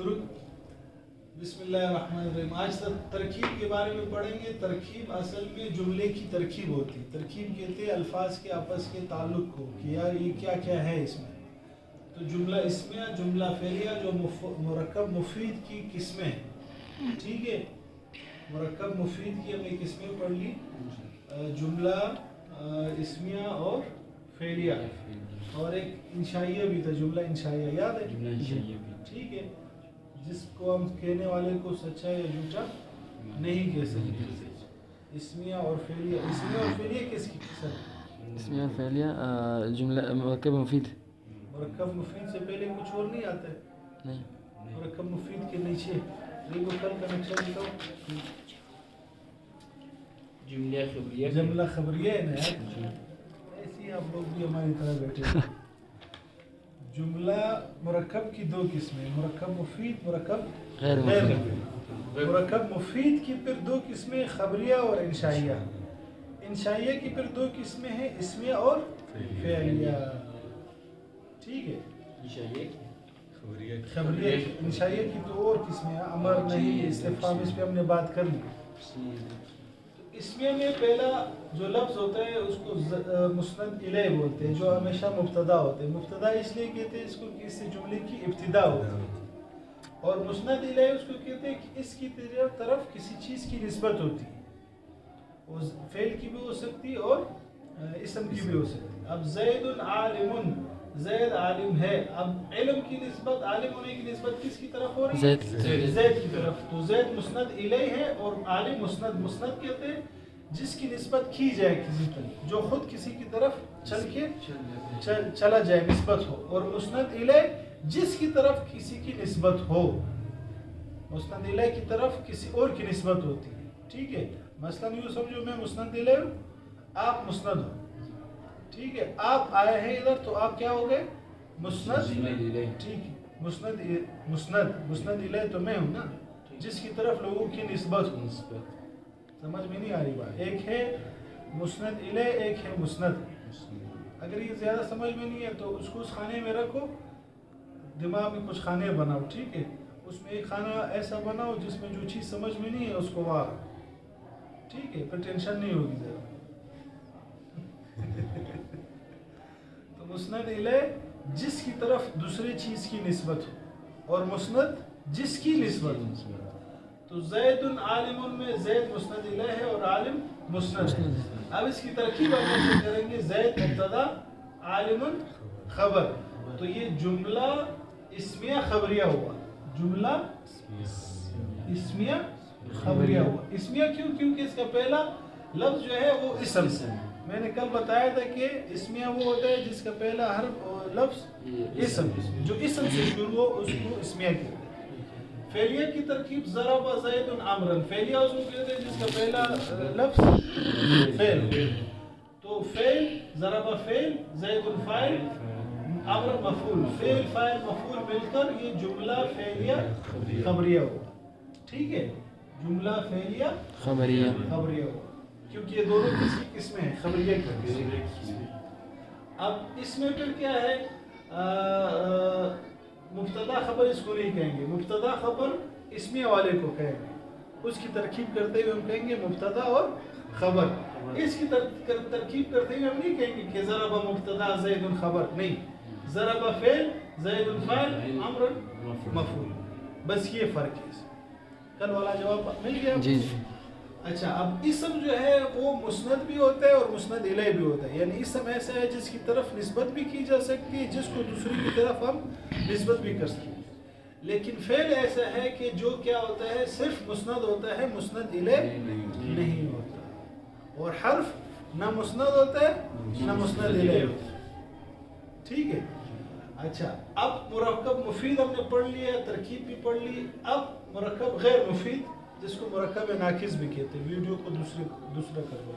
شروع بسم اللہ الرحمن الرحیم. آج ترکیب کے بارے میں پڑھیں گے. ترکیب اصل میں جملے کی ترکیب ہوتی ہے. ترکیب کہتے ہیں الفاظ کے آپس کے تعلق کو کہ یار یہ کیا کیا ہے اس میں. تو جملہ اسمیہ، جملہ فعلیہ جو مرکب مفید کی قسمیں ہیں. ٹھیک ہے، مرکب مفید کی ہم نے قسمیں پڑھ لی. جملہ اسمیہ اور فعلیہ، اور ایک انشائیہ بھی تھا، جملہ انشائیہ یاد ہے؟ ٹھیک ہے، جس کو ہم کہنے والے کو سچا یا جھوٹا نہیں کہہ سکتے. اسمیہ اور فعلیہ. اسمیہ اور فعلیہ کس کی قسم ہے؟ اسمیہ اور فعلیہ جملہ مرکب مفید. مرکب مفید سے پہلے کچھ اور نہیں آتا ہے؟ نہیں. مرکب مفید کے نیچے دیکھو کل کا نقشہ دکھاؤ. جملہ خبریہ. جملہ خبریہ ہے نا یار، ایسی آپ لوگ بھی ہماری طرح بیٹھے. جملہ مرکب کی دو قسمیں، مرکب مفید، مرکب غیر غیر مفید. مفید. مرکب مفید کی پھر دو قسمیں خبریہ اور انشائیہ. انشائیہ کی پھر دو قسمیں ہیں اسمیہ اور فعلیہ. ٹھیک ہے، خبریہ. انشائیہ کی تو اور قسمیں ہیں، امر نہیں استفہام، اس پہ ہم نے بات کر لی. اسمیہ میں پہلا جو لفظ ہوتا ہے اس کو مسند الیہ بولتے ہیں، جو ہمیشہ مبتدا ہوتے ہیں. مبتدا اس لیے کہتے ہیں اس کو کہ اس سے جملے کی ابتدا ہوتی ہے. اور مسند الیہ اس کو کہتے ہیں کہ اس کی طرف کسی چیز کی نسبت ہوتی ہے. وہ فعل کی بھی ہو سکتی اور اسم کی بھی ہو سکتی. اب زید عالم، زید عالم ہے. اب علم کی نسبت، عالم ہونے کی نسبت کس کی طرف ہو رہی ہے؟ زید کی طرف. تو زید مسند الیہ ہے اور عالم مسند. مسند کہتے ہیں جس کی نسبت کی جائے کسی طرف، جو خود کسی کی طرف چلا جائے، نسبت ہو. اور مسند الیہ جس کی طرف کسی کی نسبت ہو. مسند الیہ کی طرف کسی اور کی نسبت ہوتی ہے. ٹھیک ہے، مثلا یوں سمجھو میں مسند الیہ ہوں، آپ مسند ہو. ٹھیک ہے، آپ آئے ہیں ادھر تو آپ کیا ہو گئے؟ مسند. ٹھیک ہے، مسند الیہ تو میں ہوں نا، جس کی طرف لوگوں کی نسبت ہو. سمجھ میں نہیں آ رہی بات؟ ایک ہے مسند الیہ، ایک ہے مسند. اگر یہ زیادہ سمجھ میں نہیں ہے تو اس کو اس خانے میں رکھو، دماغ میں کچھ خانے بناؤ. ٹھیک ہے، اس میں ایک خانہ ایسا بناؤ جس میں جو چیز سمجھ میں نہیں ہے اس کو وہاں. ٹھیک ہے، پھر ٹینشن نہیں ہوگی زیادہ. تو مسند الیہ جس کی طرف دوسری چیز کی نسبت ہو، اور مسند جس کی نسبت ہو. تو زید عالم میں زید مسند الیہ ہے اور عالم مسند ہے. اب اس کی ترکیب ہم ایسے کریں گے، زید مبتدا، عالم خبر. تو یہ جملہ اسمیہ خبریہ ہوا. جملہ اسمیہ خبریہ ہوا. اسمیہ کیوں؟ کیونکہ اس کا پہلا لفظ جو ہے وہ اسم سے. میں نے کل بتایا تھا کہ اسمیہ وہ ہوتا ہے جس کا پہلا حرف لفظ اسم، جو اسم سے شروع ہو اس کو اسمیہ کہتے ہیں. فعلیہ کی ترکیب ضرب زید عمرا. فعلیہ اس کو کہتے ہیں جس کا پہلا لفظ فعل. تو فعل، ضرب فعل، زید فاعل، امر مفعول. فعل فاعل مفعول مل کر یہ جملہ فعلیہ خبریہ ہوا. ٹھیک ہے، جملہ فعلیہ خبریہ ہوا، کیونکہ یہ دونوں کس کی قسمیں ہیں؟ خبریہ کی قسمیں. اب اس میں پھر کیا ہے؟ مبتدا خبر اس کو نہیں کہیں گے. مبتدا خبر اسمیہ والے کو کہیں گے. اس کی ترکیب کرتے ہوئے ہم کہیں گے مبتدا اور خبر. اس کی ترکیب کرتے ہوئے ہم نہیں کہیں گے کہ ضرب مبتدا زید خبر. نہیں، ضرب فعل، زید فاعل، امر مفعول. بس یہ فرق ہے. کل والا جواب مل گیا؟ جی. اچھا، اب اسم جو ہے وہ مسند بھی ہوتا ہے اور مسند الیہ بھی ہوتا ہے. یعنی اسم ایسا ہے جس کی طرف نسبت بھی کی جا سکتی ہے، جس کو دوسری کی طرف ہم نسبت بھی کر سکتے ہیں. لیکن فعل ایسا ہے کہ جو کیا ہوتا ہے؟ صرف مسند ہوتا ہے، مسند الیہ نہیں ہوتا. اور حرف نہ مسند ہوتا ہے نہ مسند الیہ ہوتا ہے. ٹھیک ہے. اچھا، اب مرکب مفید ہم نے پڑھ لیا، ترکیب بھی پڑھ لی. اب مرکب غیر مفید جس کو مرکب ناقص بھی کہتے ہیں. ویڈیو کو دوسرا کر دو.